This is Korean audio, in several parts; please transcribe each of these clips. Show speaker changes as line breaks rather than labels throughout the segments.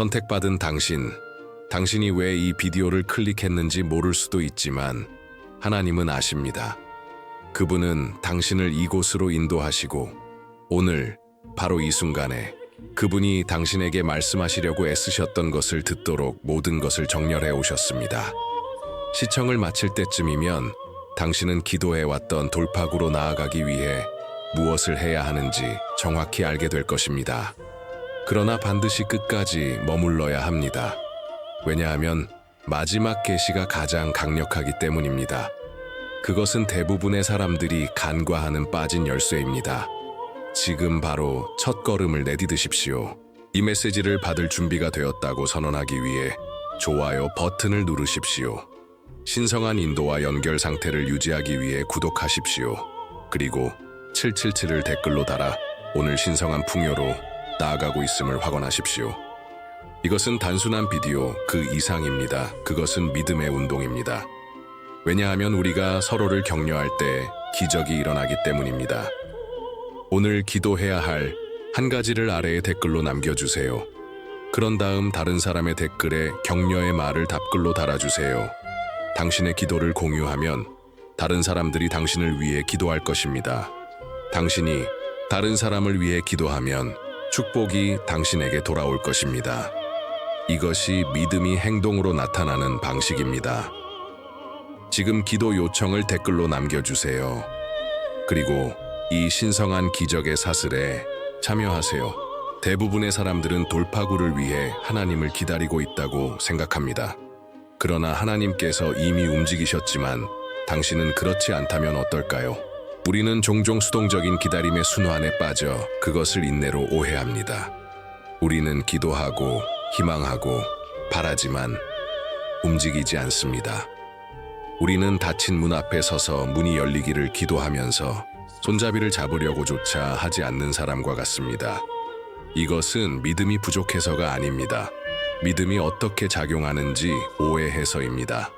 선택받은 당신이 왜 이 비디오를 클릭했는지 모를 수도 있지만 하나님은 아십니다. 그분은 당신을 이곳으로 인도하시고 오늘 바로 이 순간에 그분이 당신에게 말씀하시려고 애쓰셨던 것을 듣도록 모든 것을 정렬해 오셨습니다. 시청을 마칠 때쯤이면 당신은 기도해왔던 돌파구로 나아가기 위해 무엇을 해야 하는지 정확히 알게 될 것입니다. 그러나 반드시 끝까지 머물러야 합니다. 왜냐하면 마지막 계시가 가장 강력하기 때문입니다. 그것은 대부분의 사람들이 간과하는 빠진 열쇠입니다. 지금 바로 첫 걸음을 내디디십시오. 이 메시지를 받을 준비가 되었다고 선언하기 위해 좋아요 버튼을 누르십시오. 신성한 인도와 연결 상태를 유지하기 위해 구독하십시오. 그리고 777을 댓글로 달아 오늘 신성한 풍요로 나아가고 있음을 확언하십시오. 이것은 단순한 비디오 그 이상입니다. 그것은 믿음의 운동입니다. 왜냐하면 우리가 서로를 격려할 때 기적이 일어나기 때문입니다. 오늘 기도해야 할 한 가지를 아래에 댓글로 남겨주세요. 그런 다음 다른 사람의 댓글에 격려의 말을 답글로 달아주세요. 당신의 기도를 공유하면 다른 사람들이 당신을 위해 기도할 것입니다. 당신이 다른 사람을 위해 기도하면 축복이 당신에게 돌아올 것입니다. 이것이 믿음이 행동으로 나타나는 방식입니다. 지금 기도 요청을 댓글로 남겨주세요. 그리고 이 신성한 기적의 사슬에 참여하세요. 대부분의 사람들은 돌파구를 위해 하나님을 기다리고 있다고 생각합니다. 그러나 하나님께서 이미 움직이셨지만 당신은 그렇지 않다면 어떨까요? 우리는 종종 수동적인 기다림의 순환에 빠져 그것을 인내로 오해합니다. 우리는 기도하고 희망하고 바라지만 움직이지 않습니다. 우리는 닫힌 문 앞에 서서 문이 열리기를 기도하면서 손잡이를 잡으려고조차 하지 않는 사람과 같습니다. 이것은 믿음이 부족해서가 아닙니다. 믿음이 어떻게 작용하는지 오해해서입니다.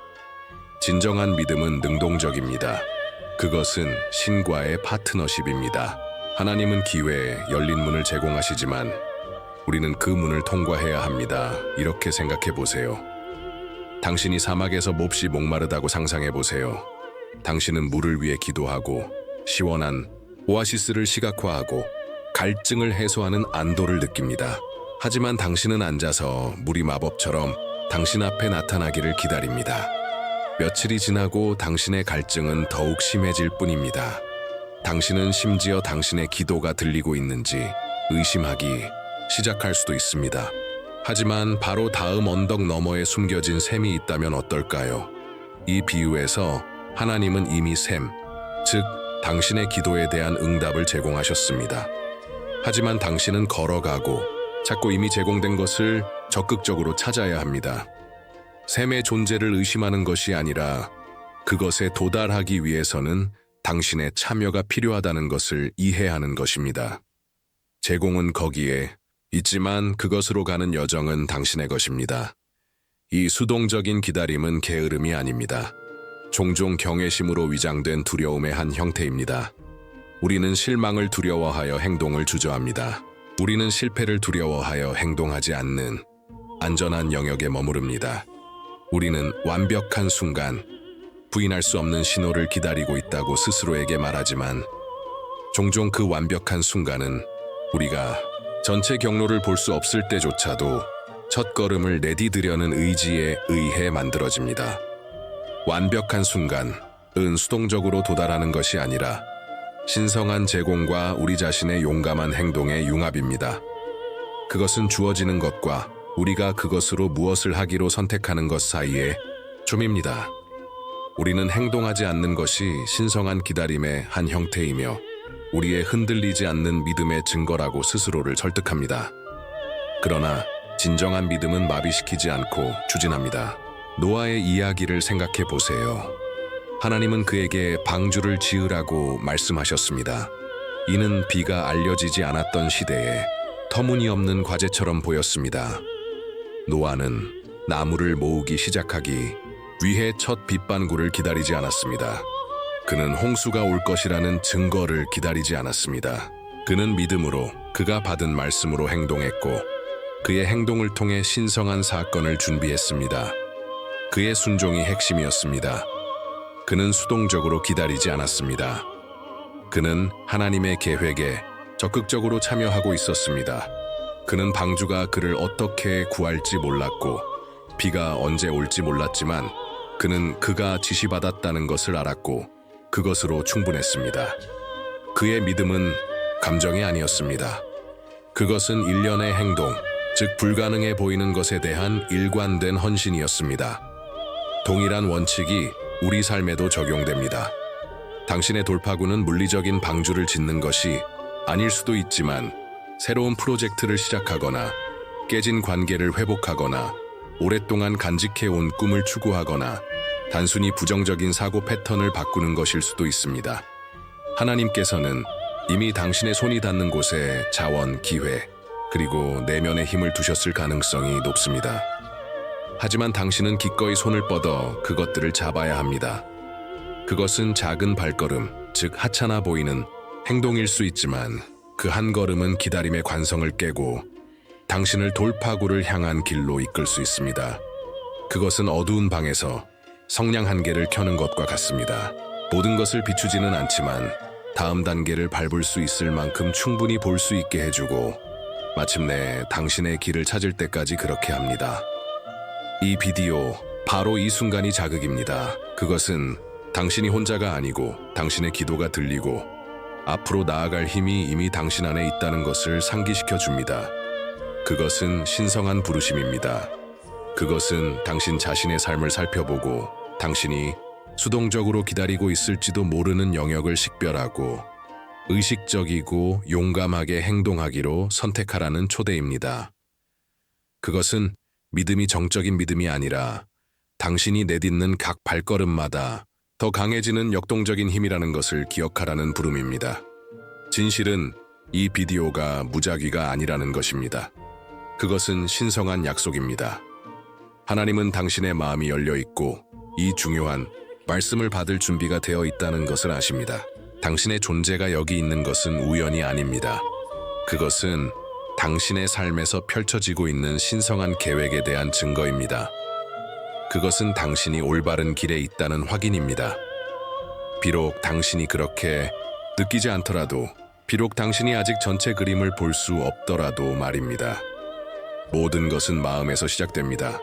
진정한 믿음은 능동적입니다. 그것은 신과의 파트너십입니다. 하나님은 기회에 열린 문을 제공하시지만 우리는 그 문을 통과해야 합니다. 이렇게 생각해 보세요. 당신이 사막에서 몹시 목마르다고 상상해 보세요. 당신은 물을 위해 기도하고 시원한 오아시스를 시각화하고 갈증을 해소하는 안도를 느낍니다. 하지만 당신은 앉아서 물이 마법처럼 당신 앞에 나타나기를 기다립니다. 며칠이 지나고 당신의 갈증은 더욱 심해질 뿐입니다. 당신은 심지어 당신의 기도가 들리고 있는지 의심하기 시작할 수도 있습니다. 하지만 바로 다음 언덕 너머에 숨겨진 샘이 있다면 어떨까요? 이 비유에서 하나님은 이미 샘, 즉 당신의 기도에 대한 응답을 제공하셨습니다. 하지만 당신은 걸어가고 자꾸 이미 제공된 것을 적극적으로 찾아야 합니다. 샘의 존재를 의심하는 것이 아니라 그것에 도달하기 위해서는 당신의 참여가 필요하다는 것을 이해하는 것입니다. 제공은 거기에 있지만 그것으로 가는 여정은 당신의 것입니다. 이 수동적인 기다림은 게으름이 아닙니다. 종종 경외심으로 위장된 두려움의 한 형태입니다. 우리는 실망을 두려워하여 행동을 주저합니다. 우리는 실패를 두려워하여 행동하지 않는 안전한 영역에 머무릅니다. 우리는 완벽한 순간, 부인할 수 없는 신호를 기다리고 있다고 스스로에게 말하지만 종종 그 완벽한 순간은 우리가 전체 경로를 볼 수 없을 때조차도 첫걸음을 내디디려는 의지에 의해 만들어집니다. 완벽한 순간은 수동적으로 도달하는 것이 아니라 신성한 제공과 우리 자신의 용감한 행동의 융합입니다. 그것은 주어지는 것과 우리가 그것으로 무엇을 하기로 선택하는 것 사이의 좀입니다. 우리는 행동하지 않는 것이 신성한 기다림의 한 형태이며 우리의 흔들리지 않는 믿음의 증거라고 스스로를 설득합니다. 그러나 진정한 믿음은 마비시키지 않고 추진합니다. 노아의 이야기를 생각해 보세요. 하나님은 그에게 방주를 지으라고 말씀하셨습니다. 이는 비가 알려지지 않았던 시대에 터무니없는 과제처럼 보였습니다. 노아는 나무를 모으기 시작하기 위해 첫 빗방구를 기다리지 않았습니다. 그는 홍수가 올 것이라는 증거를 기다리지 않았습니다. 그는 믿음으로 그가 받은 말씀으로 행동했고 그의 행동을 통해 신성한 사건을 준비했습니다. 그의 순종이 핵심이었습니다. 그는 수동적으로 기다리지 않았습니다. 그는 하나님의 계획에 적극적으로 참여하고 있었습니다. 그는 방주가 그를 어떻게 구할지 몰랐고 비가 언제 올지 몰랐지만 그는 그가 지시받았다는 것을 알았고 그것으로 충분했습니다. 그의 믿음은 감정이 아니었습니다. 그것은 일련의 행동, 즉 불가능해 보이는 것에 대한 일관된 헌신이었습니다. 동일한 원칙이 우리 삶에도 적용됩니다. 당신의 돌파구는 물리적인 방주를 짓는 것이 아닐 수도 있지만 새로운 프로젝트를 시작하거나 깨진 관계를 회복하거나 오랫동안 간직해온 꿈을 추구하거나 단순히 부정적인 사고 패턴을 바꾸는 것일 수도 있습니다. 하나님께서는 이미 당신의 손이 닿는 곳에 자원, 기회, 그리고 내면의 힘을 두셨을 가능성이 높습니다. 하지만 당신은 기꺼이 손을 뻗어 그것들을 잡아야 합니다. 그것은 작은 발걸음, 즉 하찮아 보이는 행동일 수 있지만 그 한 걸음은 기다림의 관성을 깨고 당신을 돌파구를 향한 길로 이끌 수 있습니다. 그것은 어두운 방에서 성냥 한 개를 켜는 것과 같습니다. 모든 것을 비추지는 않지만 다음 단계를 밟을 수 있을 만큼 충분히 볼 수 있게 해주고 마침내 당신의 길을 찾을 때까지 그렇게 합니다. 이 비디오, 바로 이 순간이 자극입니다. 그것은 당신이 혼자가 아니고 당신의 기도가 들리고 앞으로 나아갈 힘이 이미 당신 안에 있다는 것을 상기시켜 줍니다. 그것은 신성한 부르심입니다. 그것은 당신 자신의 삶을 살펴보고 당신이 수동적으로 기다리고 있을지도 모르는 영역을 식별하고 의식적이고 용감하게 행동하기로 선택하라는 초대입니다. 그것은 믿음이 정적인 믿음이 아니라 당신이 내딛는 각 발걸음마다 더 강해지는 역동적인 힘이라는 것을 기억하라는 부름입니다. 진실은 이 비디오가 무작위가 아니라는 것입니다. 그것은 신성한 약속입니다. 하나님은 당신의 마음이 열려 있고 이 중요한 말씀을 받을 준비가 되어 있다는 것을 아십니다. 당신의 존재가 여기 있는 것은 우연이 아닙니다. 그것은 당신의 삶에서 펼쳐지고 있는 신성한 계획에 대한 증거입니다. 그것은 당신이 올바른 길에 있다는 확인입니다. 비록 당신이 그렇게 느끼지 않더라도, 비록 당신이 아직 전체 그림을 볼 수 없더라도 말입니다. 모든 것은 마음에서 시작됩니다.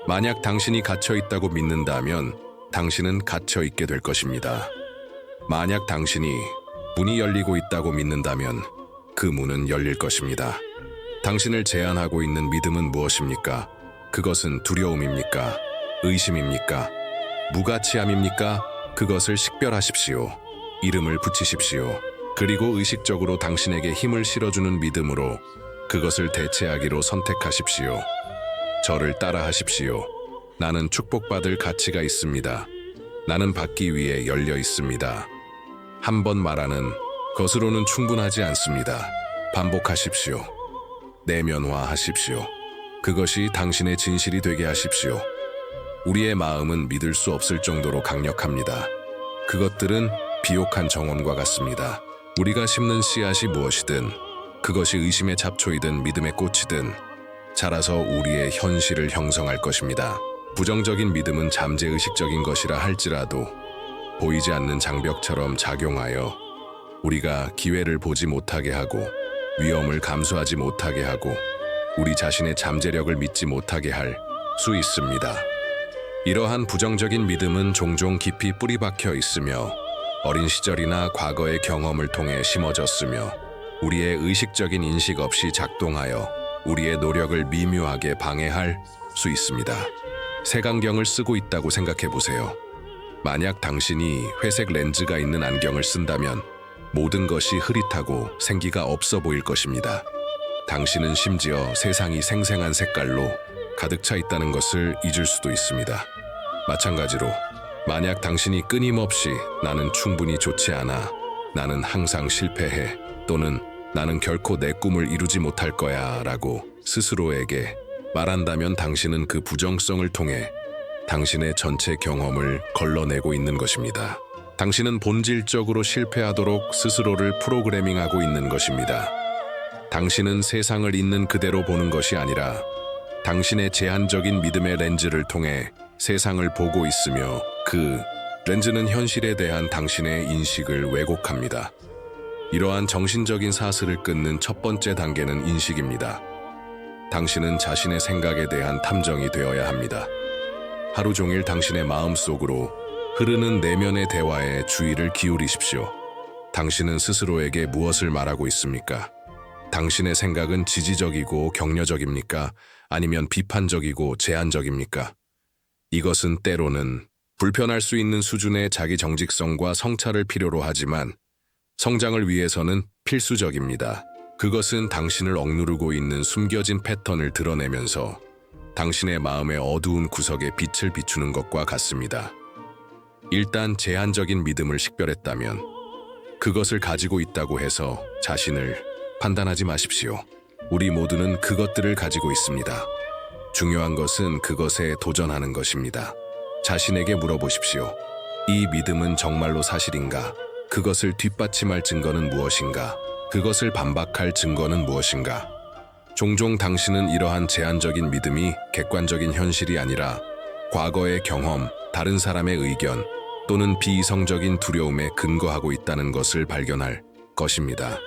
만약 당신이 갇혀 있다고 믿는다면 당신은 갇혀 있게 될 것입니다. 만약 당신이 문이 열리고 있다고 믿는다면 그 문은 열릴 것입니다. 당신을 제한하고 있는 믿음은 무엇입니까? 그것은 두려움입니까? 의심입니까? 무가치함입니까? 그것을 식별하십시오. 이름을 붙이십시오. 그리고 의식적으로 당신에게 힘을 실어주는 믿음으로 그것을 대체하기로 선택하십시오. 저를 따라하십시오. 나는 축복받을 가치가 있습니다. 나는 받기 위해 열려 있습니다. 한 번 말하는 것으로는 충분하지 않습니다. 반복하십시오. 내면화하십시오. 그것이 당신의 진실이 되게 하십시오. 우리의 마음은 믿을 수 없을 정도로 강력합니다. 그것들은 비옥한 정원과 같습니다. 우리가 심는 씨앗이 무엇이든, 그것이 의심의 잡초이든 믿음의 꽃이든 자라서 우리의 현실을 형성할 것입니다. 부정적인 믿음은 잠재의식적인 것이라 할지라도 보이지 않는 장벽처럼 작용하여 우리가 기회를 보지 못하게 하고 위험을 감수하지 못하게 하고 우리 자신의 잠재력을 믿지 못하게 할 수 있습니다. 이러한 부정적인 믿음은 종종 깊이 뿌리 박혀 있으며 어린 시절이나 과거의 경험을 통해 심어졌으며 우리의 의식적인 인식 없이 작동하여 우리의 노력을 미묘하게 방해할 수 있습니다. 색안경을 쓰고 있다고 생각해 보세요. 만약 당신이 회색 렌즈가 있는 안경을 쓴다면 모든 것이 흐릿하고 생기가 없어 보일 것입니다. 당신은 심지어 세상이 생생한 색깔로 가득 차 있다는 것을 잊을 수도 있습니다. 마찬가지로 만약 당신이 끊임없이 나는 충분히 좋지 않아, 나는 항상 실패해, 또는 나는 결코 내 꿈을 이루지 못할 거야 라고 스스로에게 말한다면 당신은 그 부정성을 통해 당신의 전체 경험을 걸러내고 있는 것입니다. 당신은 본질적으로 실패하도록 스스로를 프로그래밍하고 있는 것입니다. 당신은 세상을 있는 그대로 보는 것이 아니라 당신의 제한적인 믿음의 렌즈를 통해 세상을 보고 있으며 그 렌즈는 현실에 대한 당신의 인식을 왜곡합니다. 이러한 정신적인 사슬을 끊는 첫 번째 단계는 인식입니다. 당신은 자신의 생각에 대한 탐정이 되어야 합니다. 하루 종일 당신의 마음속으로 흐르는 내면의 대화에 주의를 기울이십시오. 당신은 스스로에게 무엇을 말하고 있습니까? 당신의 생각은 지지적이고 격려적입니까? 아니면 비판적이고 제한적입니까? 이것은 때로는 불편할 수 있는 수준의 자기 정직성과 성찰을 필요로 하지만 성장을 위해서는 필수적입니다. 그것은 당신을 억누르고 있는 숨겨진 패턴을 드러내면서 당신의 마음의 어두운 구석에 빛을 비추는 것과 같습니다. 일단 제한적인 믿음을 식별했다면 그것을 가지고 있다고 해서 자신을 판단하지 마십시오. 우리 모두는 그것들을 가지고 있습니다. 중요한 것은 그것에 도전하는 것입니다. 자신에게 물어보십시오. 이 믿음은 정말로 사실인가? 그것을 뒷받침할 증거는 무엇인가? 그것을 반박할 증거는 무엇인가? 종종 당신은 이러한 제한적인 믿음이 객관적인 현실이 아니라 과거의 경험, 다른 사람의 의견 또는 비이성적인 두려움에 근거하고 있다는 것을 발견할 것입니다.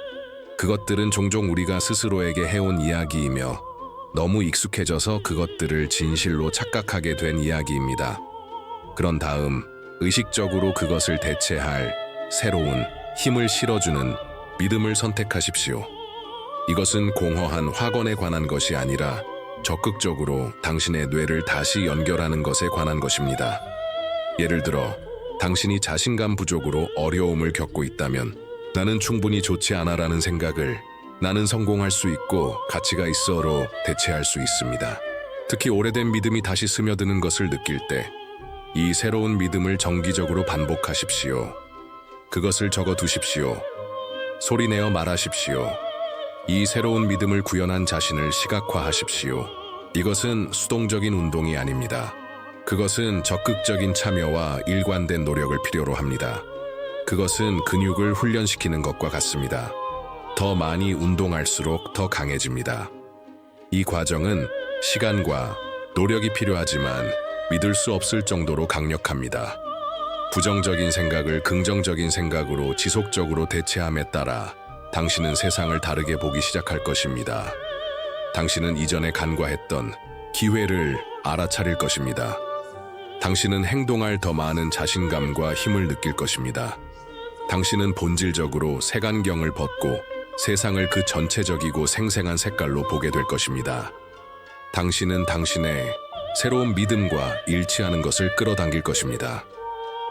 그것들은 종종 우리가 스스로에게 해온 이야기이며 너무 익숙해져서 그것들을 진실로 착각하게 된 이야기입니다. 그런 다음 의식적으로 그것을 대체할 새로운 힘을 실어주는 믿음을 선택하십시오. 이것은 공허한 확언에 관한 것이 아니라 적극적으로 당신의 뇌를 다시 연결하는 것에 관한 것입니다. 예를 들어 당신이 자신감 부족으로 어려움을 겪고 있다면 나는 충분히 좋지 않아라는 생각을 나는 성공할 수 있고 가치가 있어로 대체할 수 있습니다. 특히 오래된 믿음이 다시 스며드는 것을 느낄 때 이 새로운 믿음을 정기적으로 반복하십시오. 그것을 적어두십시오. 소리내어 말하십시오. 이 새로운 믿음을 구현한 자신을 시각화하십시오. 이것은 수동적인 운동이 아닙니다. 그것은 적극적인 참여와 일관된 노력을 필요로 합니다. 그것은 근육을 훈련시키는 것과 같습니다. 더 많이 운동할수록 더 강해집니다. 이 과정은 시간과 노력이 필요하지만 믿을 수 없을 정도로 강력합니다. 부정적인 생각을 긍정적인 생각으로 지속적으로 대체함에 따라 당신은 세상을 다르게 보기 시작할 것입니다. 당신은 이전에 간과했던 기회를 알아차릴 것입니다. 당신은 행동할 더 많은 자신감과 힘을 느낄 것입니다. 당신은 본질적으로 색안경을 벗고 세상을 그 전체적이고 생생한 색깔로 보게 될 것입니다. 당신은 당신의 새로운 믿음과 일치하는 것을 끌어당길 것입니다.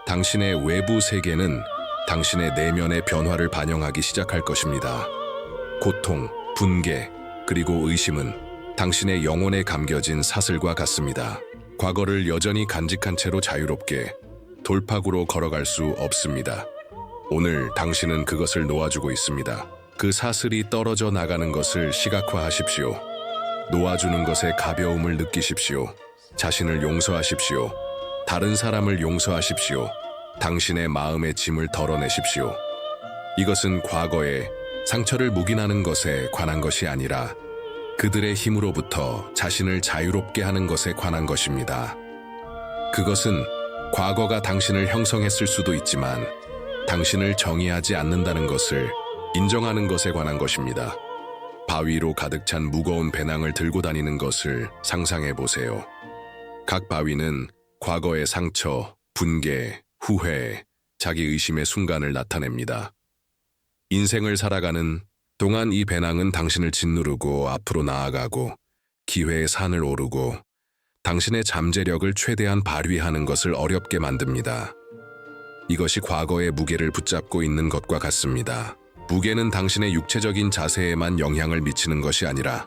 당신의 외부 세계는 당신의 내면의 변화를 반영하기 시작할 것입니다. 고통, 분개, 그리고 의심은 당신의 영혼에 감겨진 사슬과 같습니다. 과거를 여전히 간직한 채로 자유롭게 돌파구로 걸어갈 수 없습니다. 오늘 당신은 그것을 놓아주고 있습니다. 그 사슬이 떨어져 나가는 것을 시각화하십시오. 놓아주는 것의 가벼움을 느끼십시오. 자신을 용서하십시오. 다른 사람을 용서하십시오. 당신의 마음의 짐을 덜어내십시오. 이것은 과거의 상처를 묵인하는 것에 관한 것이 아니라 그들의 힘으로부터 자신을 자유롭게 하는 것에 관한 것입니다. 그것은 과거가 당신을 형성했을 수도 있지만 당신을 정의하지 않는다는 것을 인정하는 것에 관한 것입니다. 바위로 가득 찬 무거운 배낭을 들고 다니는 것을 상상해 보세요. 각 바위는 과거의 상처, 분개, 후회, 자기의심의 순간을 나타냅니다. 인생을 살아가는 동안 이 배낭은 당신을 짓누르고 앞으로 나아가고 기회의 산을 오르고 당신의 잠재력을 최대한 발휘하는 것을 어렵게 만듭니다. 이것이 과거의 무게를 붙잡고 있는 것과 같습니다. 무게는 당신의 육체적인 자세에만 영향을 미치는 것이 아니라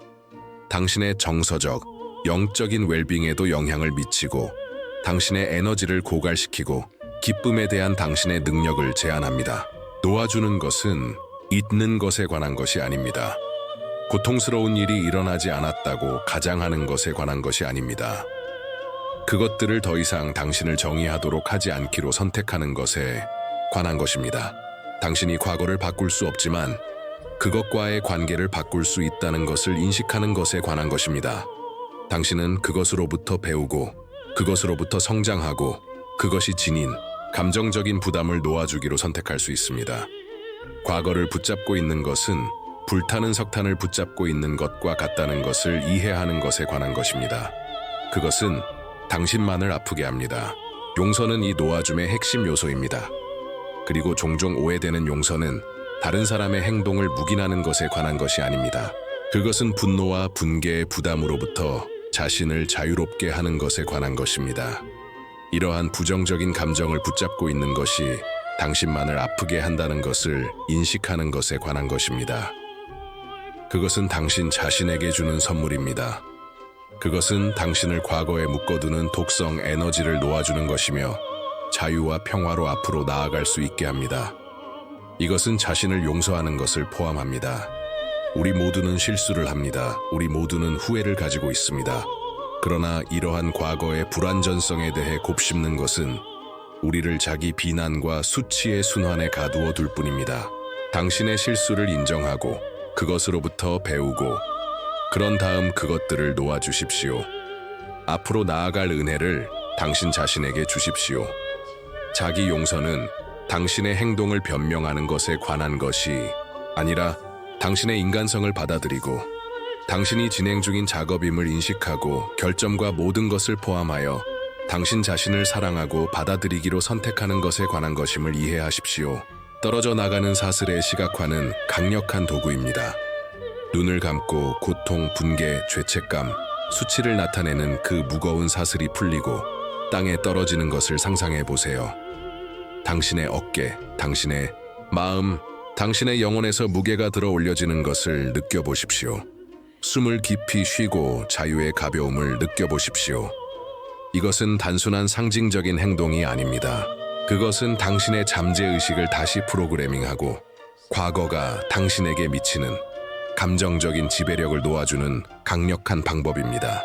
당신의 정서적, 영적인 웰빙에도 영향을 미치고 당신의 에너지를 고갈시키고 기쁨에 대한 당신의 능력을 제한합니다. 놓아주는 것은 잊는 것에 관한 것이 아닙니다. 고통스러운 일이 일어나지 않았다고 가장하는 것에 관한 것이 아닙니다. 그것들을 더 이상 당신을 정의하도록 하지 않기로 선택하는 것에 관한 것입니다. 당신이 과거를 바꿀 수 없지만 그것과의 관계를 바꿀 수 있다는 것을 인식하는 것에 관한 것입니다. 당신은 그것으로부터 배우고 그것으로부터 성장하고 그것이 지닌 감정적인 부담을 놓아주기로 선택할 수 있습니다. 과거를 붙잡고 있는 것은 불타는 석탄을 붙잡고 있는 것과 같다는 것을 이해하는 것에 관한 것입니다. 그것은 당신만을 아프게 합니다. 용서는 이 놓아줌의 핵심 요소입니다. 그리고 종종 오해되는 용서는 다른 사람의 행동을 묵인하는 것에 관한 것이 아닙니다. 그것은 분노와 분개의 부담으로부터 자신을 자유롭게 하는 것에 관한 것입니다. 이러한 부정적인 감정을 붙잡고 있는 것이 당신만을 아프게 한다는 것을 인식하는 것에 관한 것입니다. 그것은 당신 자신에게 주는 선물입니다. 그것은 당신을 과거에 묶어두는 독성 에너지를 놓아주는 것이며 자유와 평화로 앞으로 나아갈 수 있게 합니다. 이것은 자신을 용서하는 것을 포함합니다. 우리 모두는 실수를 합니다. 우리 모두는 후회를 가지고 있습니다. 그러나 이러한 과거의 불완전성에 대해 곱씹는 것은 우리를 자기 비난과 수치의 순환에 가두어 둘 뿐입니다. 당신의 실수를 인정하고 그것으로부터 배우고 그런 다음 그것들을 놓아주십시오. 앞으로 나아갈 은혜를 당신 자신에게 주십시오. 자기 용서는 당신의 행동을 변명하는 것에 관한 것이 아니라 당신의 인간성을 받아들이고 당신이 진행 중인 작업임을 인식하고 결점과 모든 것을 포함하여 당신 자신을 사랑하고 받아들이기로 선택하는 것에 관한 것임을 이해하십시오. 떨어져 나가는 사슬의 시각화는 강력한 도구입니다. 눈을 감고 고통, 분개, 죄책감, 수치를 나타내는 그 무거운 사슬이 풀리고 땅에 떨어지는 것을 상상해 보세요. 당신의 어깨, 당신의 마음, 당신의 영혼에서 무게가 들어 올려지는 것을 느껴보십시오. 숨을 깊이 쉬고 자유의 가벼움을 느껴보십시오. 이것은 단순한 상징적인 행동이 아닙니다. 그것은 당신의 잠재의식을 다시 프로그래밍하고 과거가 당신에게 미치는 감정적인 지배력을 놓아주는 강력한 방법입니다.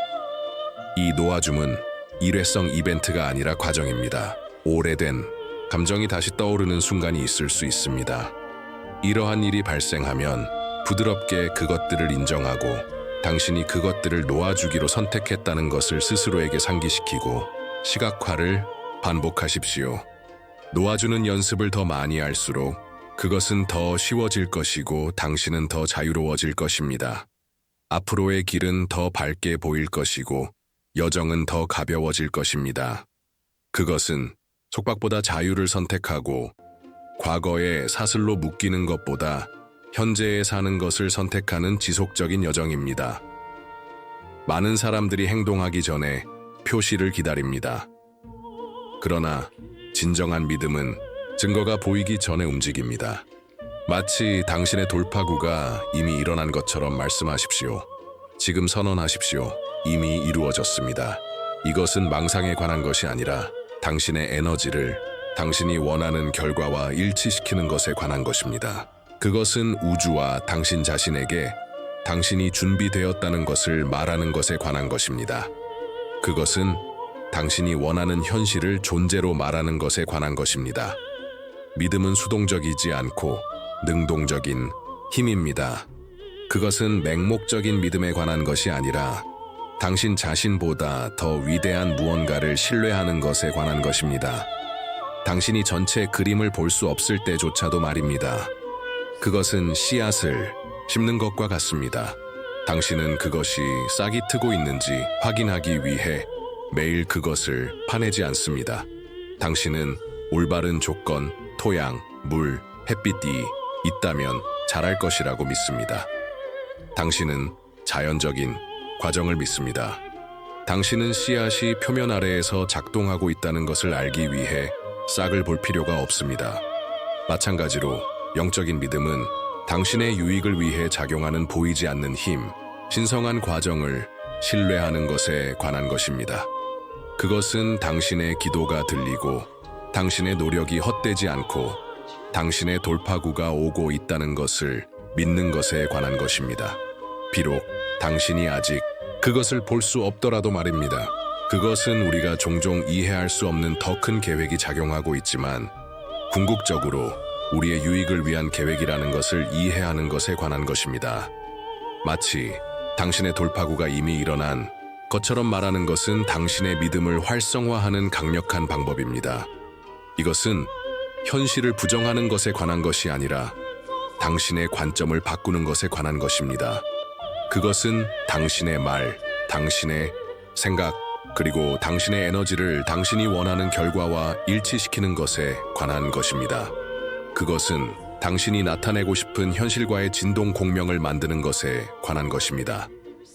이 놓아줌은 일회성 이벤트가 아니라 과정입니다. 오래된 감정이 다시 떠오르는 순간이 있을 수 있습니다. 이러한 일이 발생하면 부드럽게 그것들을 인정하고 당신이 그것들을 놓아주기로 선택했다는 것을 스스로에게 상기시키고 시각화를 반복하십시오. 놓아주는 연습을 더 많이 할수록 그것은 더 쉬워질 것이고 당신은 더 자유로워질 것입니다. 앞으로의 길은 더 밝게 보일 것이고 여정은 더 가벼워질 것입니다. 그것은 속박보다 자유를 선택하고 과거에 사슬로 묶이는 것보다 현재에 사는 것을 선택하는 지속적인 여정입니다. 많은 사람들이 행동하기 전에 표시를 기다립니다. 그러나 진정한 믿음은 증거가 보이기 전에 움직입니다. 마치 당신의 돌파구가 이미 일어난 것처럼 말씀하십시오. 지금 선언하십시오. 이미 이루어졌습니다. 이것은 망상에 관한 것이 아니라 당신의 에너지를 당신이 원하는 결과와 일치시키는 것에 관한 것입니다. 그것은 우주와 당신 자신에게 당신이 준비되었다는 것을 말하는 것에 관한 것입니다. 그것은 당신이 원하는 현실을 존재로 말하는 것에 관한 것입니다. 믿음은 수동적이지 않고 능동적인 힘입니다. 그것은 맹목적인 믿음에 관한 것이 아니라 당신 자신보다 더 위대한 무언가를 신뢰하는 것에 관한 것입니다. 당신이 전체 그림을 볼 수 없을 때조차도 말입니다. 그것은 씨앗을 심는 것과 같습니다. 당신은 그것이 싹이 트고 있는지 확인하기 위해 매일 그것을 파내지 않습니다. 당신은 올바른 조건, 토양, 물, 햇빛이 있다면 자랄 것이라고 믿습니다. 당신은 자연적인 과정을 믿습니다. 당신은 씨앗이 표면 아래에서 작동하고 있다는 것을 알기 위해 싹을 볼 필요가 없습니다. 마찬가지로 영적인 믿음은 당신의 유익을 위해 작용하는 보이지 않는 힘, 신성한 과정을 신뢰하는 것에 관한 것입니다. 그것은 당신의 기도가 들리고 당신의 노력이 헛되지 않고 당신의 돌파구가 오고 있다는 것을 믿는 것에 관한 것입니다. 비록 당신이 아직 그것을 볼 수 없더라도 말입니다. 그것은 우리가 종종 이해할 수 없는 더 큰 계획이 작용하고 있지만 궁극적으로 우리의 유익을 위한 계획이라는 것을 이해하는 것에 관한 것입니다. 마치 당신의 돌파구가 이미 일어난 것처럼 말하는 것은 당신의 믿음을 활성화하는 강력한 방법입니다. 이것은 현실을 부정하는 것에 관한 것이 아니라 당신의 관점을 바꾸는 것에 관한 것입니다. 그것은 당신의 말, 당신의 생각, 그리고 당신의 에너지를 당신이 원하는 결과와 일치시키는 것에 관한 것입니다. 그것은 당신이 나타내고 싶은 현실과의 진동 공명을 만드는 것에 관한 것입니다.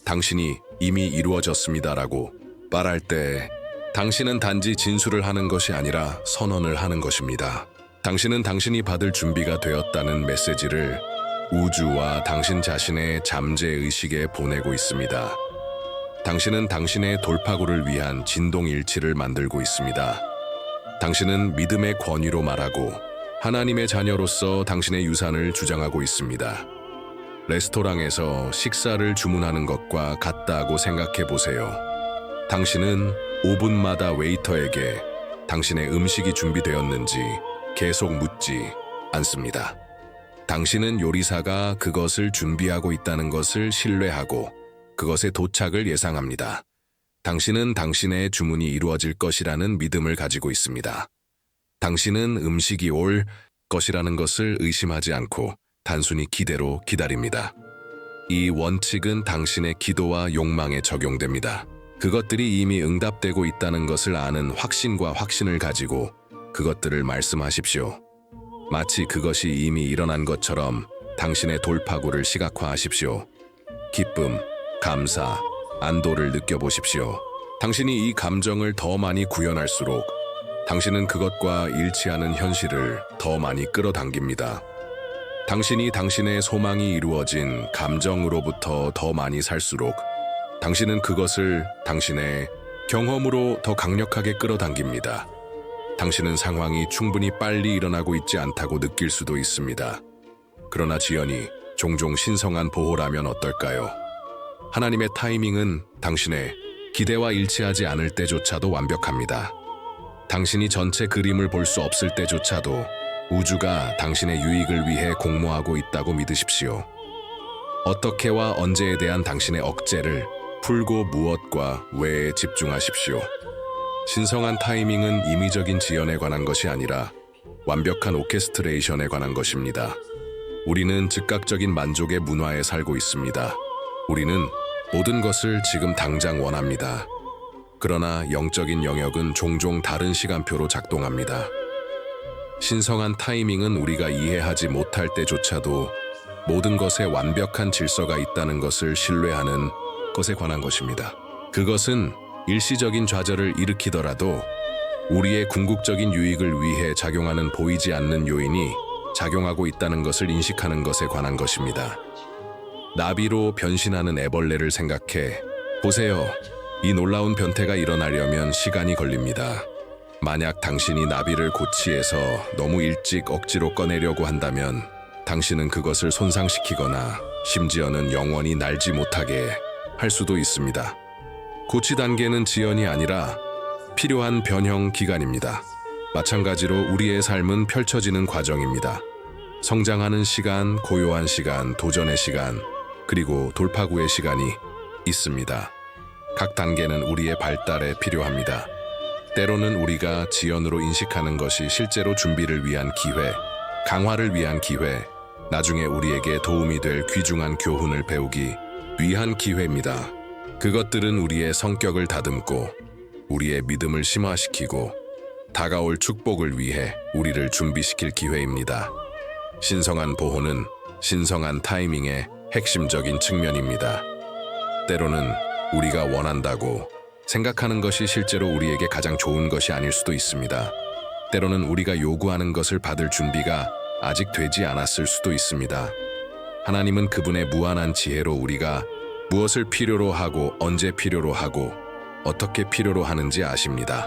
당신이 이미 이루어졌습니다라고 말할 때 당신은 단지 진술을 하는 것이 아니라 선언을 하는 것입니다. 당신은 당신이 받을 준비가 되었다는 메시지를 우주와 당신 자신의 잠재의식에 보내고 있습니다. 당신은 당신의 돌파구를 위한 진동일치를 만들고 있습니다. 당신은 믿음의 권위로 말하고 하나님의 자녀로서 당신의 유산을 주장하고 있습니다. 레스토랑에서 식사를 주문하는 것과 같다고 생각해 보세요. 당신은 5분마다 웨이터에게 당신의 음식이 준비되었는지 계속 묻지 않습니다. 당신은 요리사가 그것을 준비하고 있다는 것을 신뢰하고 그것의 도착을 예상합니다. 당신은 당신의 주문이 이루어질 것이라는 믿음을 가지고 있습니다. 당신은 음식이 올 것이라는 것을 의심하지 않고 단순히 기대로 기다립니다. 이 원칙은 당신의 기도와 욕망에 적용됩니다. 그것들이 이미 응답되고 있다는 것을 아는 확신과 확신을 가지고 그것들을 말씀하십시오. 마치 그것이 이미 일어난 것처럼 당신의 돌파구를 시각화하십시오. 기쁨, 감사, 안도를 느껴보십시오. 당신이 이 감정을 더 많이 구현할수록 당신은 그것과 일치하는 현실을 더 많이 끌어당깁니다. 당신이 당신의 소망이 이루어진 감정으로부터 더 많이 살수록 당신은 그것을 당신의 경험으로 더 강력하게 끌어당깁니다. 당신은 상황이 충분히 빨리 일어나고 있지 않다고 느낄 수도 있습니다. 그러나 지연이 종종 신성한 보호라면 어떨까요? 하나님의 타이밍은 당신의 기대와 일치하지 않을 때조차도 완벽합니다. 당신이 전체 그림을 볼 수 없을 때조차도 우주가 당신의 유익을 위해 공모하고 있다고 믿으십시오. 어떻게와 언제에 대한 당신의 억제를 풀고 무엇과 왜에 집중하십시오. 신성한 타이밍은 임의적인 지연에 관한 것이 아니라 완벽한 오케스트레이션에 관한 것입니다. 우리는 즉각적인 만족의 문화에 살고 있습니다. 우리는 모든 것을 지금 당장 원합니다. 그러나 영적인 영역은 종종 다른 시간표로 작동합니다. 신성한 타이밍은 우리가 이해하지 못할 때조차도 모든 것에 완벽한 질서가 있다는 것을 신뢰하는 것에 관한 것입니다. 그것은 일시적인 좌절을 일으키더라도 우리의 궁극적인 유익을 위해 작용하는 보이지 않는 요인이 작용하고 있다는 것을 인식하는 것에 관한 것입니다. 나비로 변신하는 애벌레를 생각해 보세요. 이 놀라운 변태가 일어나려면 시간이 걸립니다. 만약 당신이 나비를 고치에서 너무 일찍 억지로 꺼내려고 한다면 당신은 그것을 손상시키거나 심지어는 영원히 날지 못하게 할 수도 있습니다. 고치 단계는 지연이 아니라 필요한 변형 기간입니다. 마찬가지로 우리의 삶은 펼쳐지는 과정입니다. 성장하는 시간, 고요한 시간, 도전의 시간, 그리고 돌파구의 시간이 있습니다. 각 단계는 우리의 발달에 필요합니다. 때로는 우리가 지연으로 인식하는 것이 실제로 준비를 위한 기회, 강화를 위한 기회, 나중에 우리에게 도움이 될 귀중한 교훈을 배우기 위한 기회입니다. 그것들은 우리의 성격을 다듬고 우리의 믿음을 심화시키고 다가올 축복을 위해 우리를 준비시킬 기회입니다. 신성한 보호는 신성한 타이밍의 핵심적인 측면입니다. 때로는 우리가 원한다고 생각하는 것이 실제로 우리에게 가장 좋은 것이 아닐 수도 있습니다. 때로는 우리가 요구하는 것을 받을 준비가 아직 되지 않았을 수도 있습니다. 하나님은 그분의 무한한 지혜로 우리가 무엇을 필요로 하고 언제 필요로 하고 어떻게 필요로 하는지 아십니다.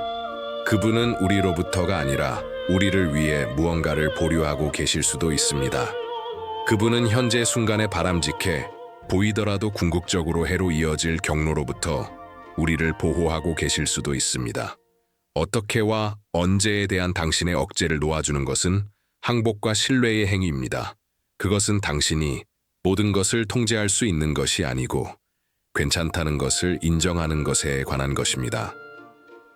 그분은 우리로부터가 아니라 우리를 위해 무언가를 보류하고 계실 수도 있습니다. 그분은 현재 순간에 바람직해 보이더라도 궁극적으로 해로 이어질 경로로부터 우리를 보호하고 계실 수도 있습니다. 어떻게와 언제에 대한 당신의 억제를 놓아주는 것은 항복과 신뢰의 행위입니다. 그것은 당신이 모든 것을 통제할 수 있는 것이 아니고 괜찮다는 것을 인정하는 것에 관한 것입니다.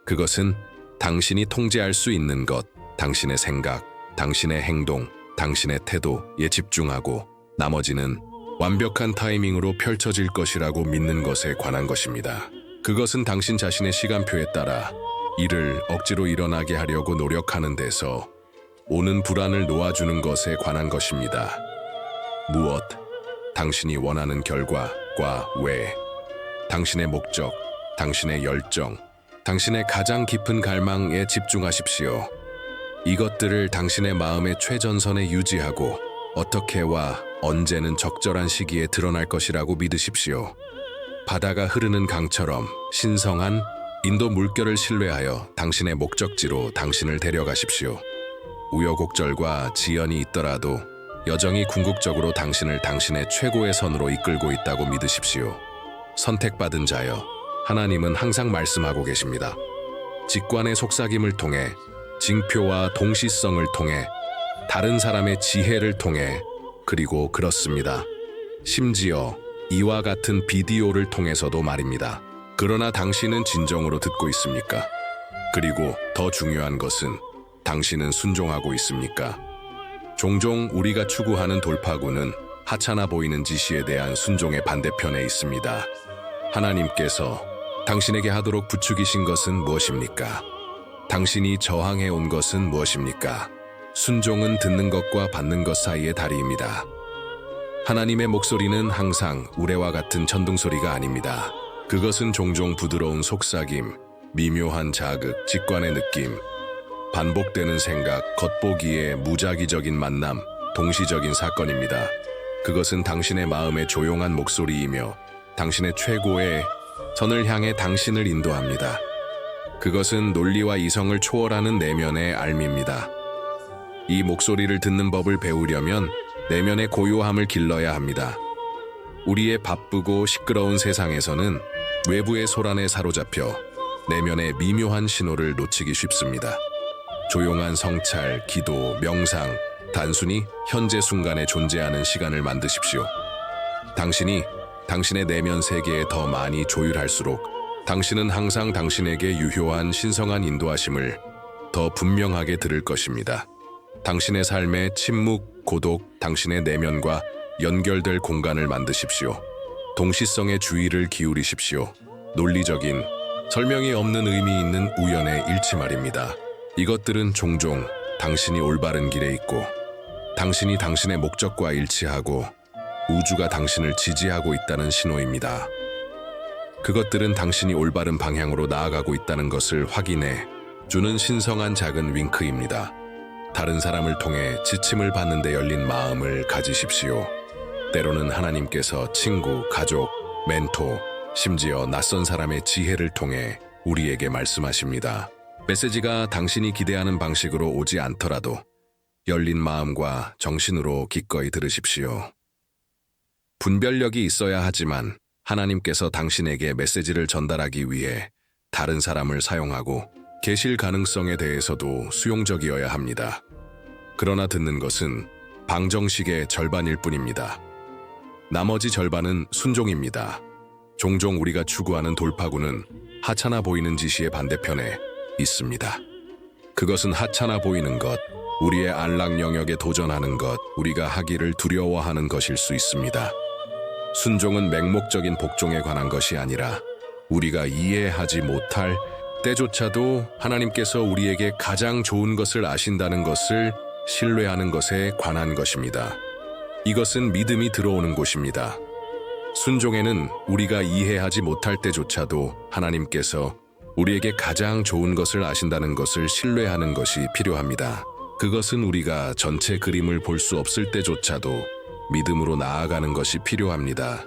그것은 당신이 통제할 수 있는 것, 당신의 생각, 당신의 행동, 당신의 태도에 집중하고 나머지는 완벽한 타이밍으로 펼쳐질 것이라고 믿는 것에 관한 것입니다. 그것은 당신 자신의 시간표에 따라 일을 억지로 일어나게 하려고 노력하는 데서 오는 불안을 놓아주는 것에 관한 것입니다. 무엇, 당신이 원하는 결과과 왜, 당신의 목적, 당신의 열정, 당신의 가장 깊은 갈망에 집중하십시오. 이것들을 당신의 마음의 최전선에 유지하고 어떻게와 언제는 적절한 시기에 드러날 것이라고 믿으십시오. 바다가 흐르는 강처럼 신성한 인도 물결을 신뢰하여 당신의 목적지로 당신을 데려가십시오. 우여곡절과 지연이 있더라도 여정이 궁극적으로 당신을 당신의 최고의 선으로 이끌고 있다고 믿으십시오. 선택받은 자여, 하나님은 항상 말씀하고 계십니다. 직관의 속삭임을 통해, 징표와 동시성을 통해, 다른 사람의 지혜를 통해, 그리고 그렇습니다. 심지어 이와 같은 비디오를 통해서도 말입니다. 그러나 당신은 진정으로 듣고 있습니까? 그리고 더 중요한 것은 당신은 순종하고 있습니까? 종종 우리가 추구하는 돌파구는 하찮아 보이는 지시에 대한 순종의 반대편에 있습니다. 하나님께서 당신에게 하도록 부추기신 것은 무엇입니까? 당신이 저항해 온 것은 무엇입니까? 순종은 듣는 것과 받는 것 사이의 다리입니다. 하나님의 목소리는 항상 우레와 같은 천둥소리가 아닙니다. 그것은 종종 부드러운 속삭임, 미묘한 자극, 직관의 느낌, 반복되는 생각, 겉보기에 무작위적인 만남, 동시적인 사건입니다. 그것은 당신의 마음의 조용한 목소리이며 당신의 최고의 선을 향해 당신을 인도합니다. 그것은 논리와 이성을 초월하는 내면의 알미입니다. 이 목소리를 듣는 법을 배우려면 내면의 고요함을 길러야 합니다. 우리의 바쁘고 시끄러운 세상에서는 외부의 소란에 사로잡혀 내면의 미묘한 신호를 놓치기 쉽습니다. 조용한 성찰, 기도, 명상, 단순히 현재 순간에 존재하는 시간을 만드십시오. 당신이 당신의 내면 세계에 더 많이 조율할수록 당신은 항상 당신에게 유효한 신성한 인도하심을 더 분명하게 들을 것입니다. 당신의 삶의 침묵, 고독, 당신의 내면과 연결될 공간을 만드십시오. 동시성의 주의를 기울이십시오. 논리적인, 설명이 없는 의미 있는 우연의 일치 말입니다. 이것들은 종종 당신이 올바른 길에 있고 당신이 당신의 목적과 일치하고 우주가 당신을 지지하고 있다는 신호입니다. 그것들은 당신이 올바른 방향으로 나아가고 있다는 것을 확인해 주는 신성한 작은 윙크입니다. 다른 사람을 통해 지침을 받는 데 열린 마음을 가지십시오. 때로는 하나님께서 친구, 가족, 멘토, 심지어 낯선 사람의 지혜를 통해 우리에게 말씀하십니다. 메시지가 당신이 기대하는 방식으로 오지 않더라도 열린 마음과 정신으로 기꺼이 들으십시오. 분별력이 있어야 하지만 하나님께서 당신에게 메시지를 전달하기 위해 다른 사람을 사용하고 계실 가능성에 대해서도 수용적이어야 합니다. 그러나 듣는 것은 방정식의 절반일 뿐입니다. 나머지 절반은 순종입니다. 종종 우리가 추구하는 돌파구는 하찮아 보이는 지시의 반대편에 있습니다. 그것은 하찮아 보이는 것, 우리의 안락 영역에 도전하는 것, 우리가 하기를 두려워하는 것일 수 있습니다. 순종은 맹목적인 복종에 관한 것이 아니라 우리가 이해하지 못할 때조차도 하나님께서 우리에게 가장 좋은 것을 아신다는 것을 신뢰하는 것에 관한 것입니다. 이것은 믿음이 들어오는 곳입니다. 순종에는 우리가 이해하지 못할 때조차도 하나님께서 우리에게 가장 좋은 것을 아신다는 것을 신뢰하는 것이 필요합니다. 그것은 우리가 전체 그림을 볼 수 없을 때조차도 믿음으로 나아가는 것이 필요합니다.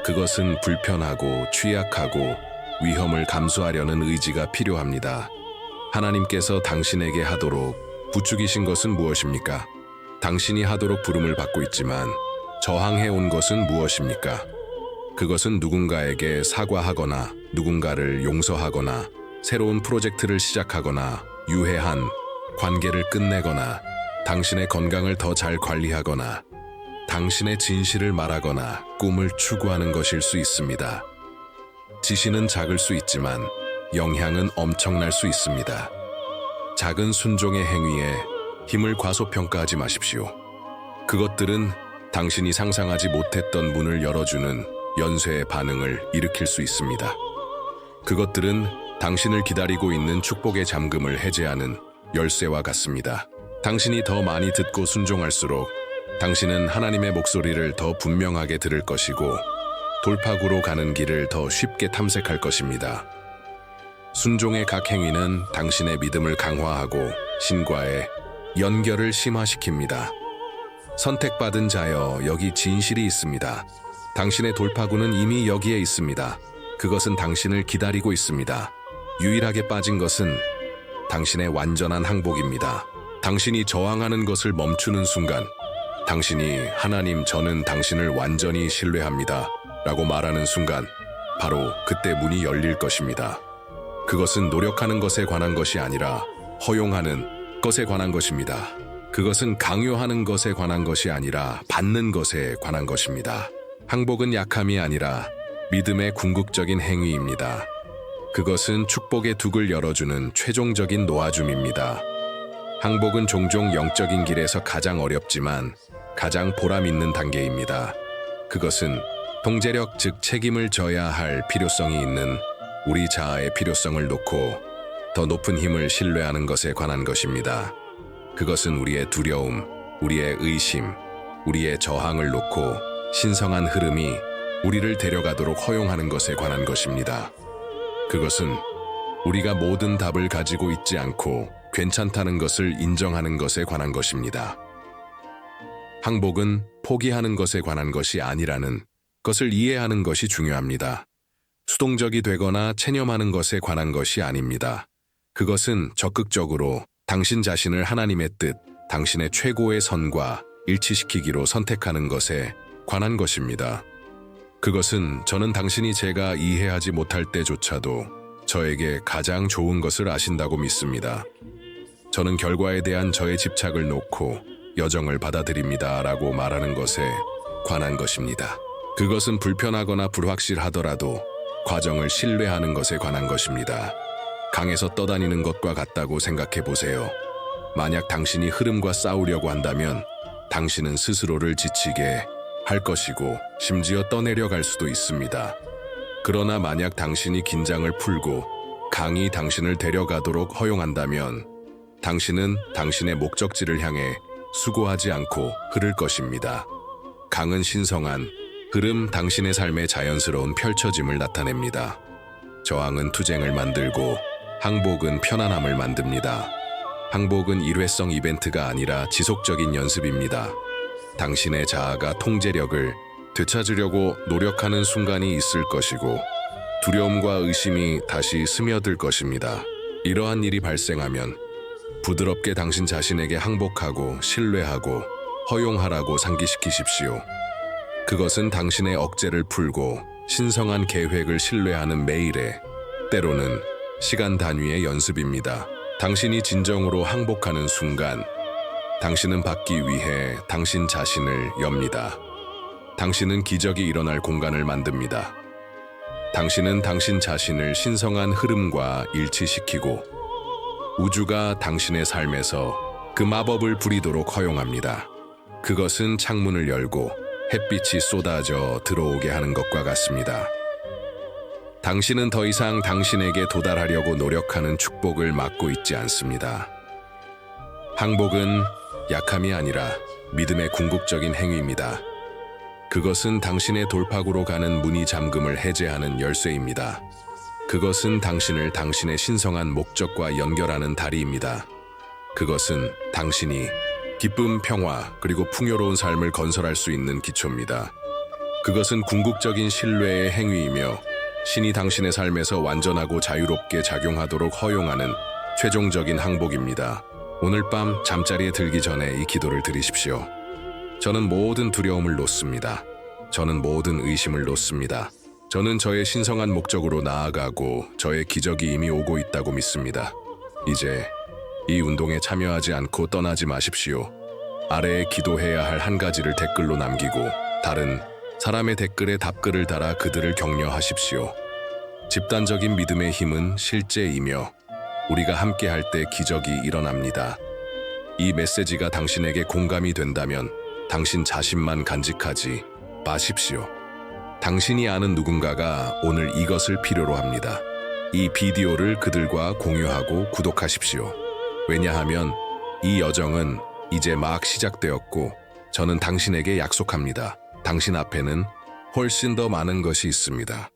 그것은 불편하고 취약하고 위험을 감수하려는 의지가 필요합니다. 하나님께서 당신에게 하도록 부추기신 것은 무엇입니까? 당신이 하도록 부름을 받고 있지만 저항해 온 것은 무엇입니까? 그것은 누군가에게 사과하거나 누군가를 용서하거나 새로운 프로젝트를 시작하거나 유해한 관계를 끝내거나 당신의 건강을 더 잘 관리하거나 당신의 진실을 말하거나 꿈을 추구하는 것일 수 있습니다. 지시는 작을 수 있지만 영향은 엄청날 수 있습니다. 작은 순종의 행위에 힘을 과소평가하지 마십시오. 그것들은 당신이 상상하지 못했던 문을 열어주는 연쇄의 반응을 일으킬 수 있습니다. 그것들은 당신을 기다리고 있는 축복의 잠금을 해제하는 열쇠와 같습니다. 당신이 더 많이 듣고 순종할수록 당신은 하나님의 목소리를 더 분명하게 들을 것이고 돌파구로 가는 길을 더 쉽게 탐색할 것입니다. 순종의 각 행위는 당신의 믿음을 강화하고 신과의 연결을 심화시킵니다. 선택받은 자여, 여기 진실이 있습니다. 당신의 돌파구는 이미 여기에 있습니다. 그것은 당신을 기다리고 있습니다. 유일하게 빠진 것은 당신의 완전한 항복입니다. 당신이 저항하는 것을 멈추는 순간, 당신이 하나님, 저는 당신을 완전히 신뢰합니다 라고 말하는 순간, 바로 그때 문이 열릴 것입니다. 그것은 노력하는 것에 관한 것이 아니라 허용하는 것에 관한 것입니다. 그것은 강요하는 것에 관한 것이 아니라 받는 것에 관한 것입니다. 항복은 약함이 아니라 믿음의 궁극적인 행위입니다. 그것은 축복의 둑을 열어주는 최종적인 놓아줌입니다. 항복은 종종 영적인 길에서 가장 어렵지만 가장 보람 있는 단계입니다. 그것은 통제력, 즉 책임을 져야 할 필요성이 있는 우리 자아의 필요성을 놓고 더 높은 힘을 신뢰하는 것에 관한 것입니다. 그것은 우리의 두려움, 우리의 의심, 우리의 저항을 놓고 신성한 흐름이 우리를 데려가도록 허용하는 것에 관한 것입니다. 그것은 우리가 모든 답을 가지고 있지 않고 괜찮다는 것을 인정하는 것에 관한 것입니다. 항복은 포기하는 것에 관한 것이 아니라는 것을 이해하는 것이 중요합니다. 수동적이 되거나 체념하는 것에 관한 것이 아닙니다. 그것은 적극적으로 당신 자신을 하나님의 뜻, 당신의 최고의 선과 일치시키기로 선택하는 것에 관한 것입니다. 그것은 저는 당신이 제가 이해하지 못할 때조차도 저에게 가장 좋은 것을 아신다고 믿습니다. 저는 결과에 대한 저의 집착을 놓고 여정을 받아들입니다 라고 말하는 것에 관한 것입니다. 그것은 불편하거나 불확실하더라도 과정을 신뢰하는 것에 관한 것입니다. 강에서 떠다니는 것과 같다고 생각해 보세요. 만약 당신이 흐름과 싸우려고 한다면 당신은 스스로를 지치게 할 것이고 심지어 떠내려갈 수도 있습니다. 그러나 만약 당신이 긴장을 풀고 강이 당신을 데려가도록 허용한다면 당신은 당신의 목적지를 향해 수고하지 않고 흐를 것입니다. 강은 신성한 흐름, 당신의 삶의 자연스러운 펼쳐짐을 나타냅니다. 저항은 투쟁을 만들고 항복은 편안함을 만듭니다. 항복은 일회성 이벤트가 아니라 지속적인 연습입니다. 당신의 자아가 통제력을 되찾으려고 노력하는 순간이 있을 것이고 두려움과 의심이 다시 스며들 것입니다. 이러한 일이 발생하면 부드럽게 당신 자신에게 항복하고 신뢰하고 허용하라고 상기시키십시오. 그것은 당신의 억제를 풀고 신성한 계획을 신뢰하는 매일의, 때로는 시간 단위의 연습입니다. 당신이 진정으로 항복하는 순간 당신은 받기 위해 당신 자신을 엽니다. 당신은 기적이 일어날 공간을 만듭니다. 당신은 당신 자신을 신성한 흐름과 일치시키고 우주가 당신의 삶에서 그 마법을 부리도록 허용합니다. 그것은 창문을 열고 햇빛이 쏟아져 들어오게 하는 것과 같습니다. 당신은 더 이상 당신에게 도달하려고 노력하는 축복을 막고 있지 않습니다. 항복은 약함이 아니라 믿음의 궁극적인 행위입니다. 그것은 당신의 돌파구로 가는 문이 잠금을 해제하는 열쇠입니다. 그것은 당신을 당신의 신성한 목적과 연결하는 다리입니다. 그것은 당신이 기쁨, 평화, 그리고 풍요로운 삶을 건설할 수 있는 기초입니다. 그것은 궁극적인 신뢰의 행위이며 신이 당신의 삶에서 완전하고 자유롭게 작용하도록 허용하는 최종적인 항복입니다. 오늘 밤 잠자리에 들기 전에 이 기도를 드리십시오. 저는 모든 두려움을 놓습니다. 저는 모든 의심을 놓습니다. 저는 저의 신성한 목적으로 나아가고 저의 기적이 이미 오고 있다고 믿습니다. 이제 이 운동에 참여하지 않고 떠나지 마십시오. 아래에 기도해야 할 한 가지를 댓글로 남기고 다른 사람의 댓글에 답글을 달아 그들을 격려하십시오. 집단적인 믿음의 힘은 실제이며 우리가 함께할 때 기적이 일어납니다. 이 메시지가 당신에게 공감이 된다면 당신 자신만 간직하지 마십시오. 당신이 아는 누군가가 오늘 이것을 필요로 합니다. 이 비디오를 그들과 공유하고 구독하십시오. 왜냐하면 이 여정은 이제 막 시작되었고 저는 당신에게 약속합니다. 당신 앞에는 훨씬 더 많은 것이 있습니다.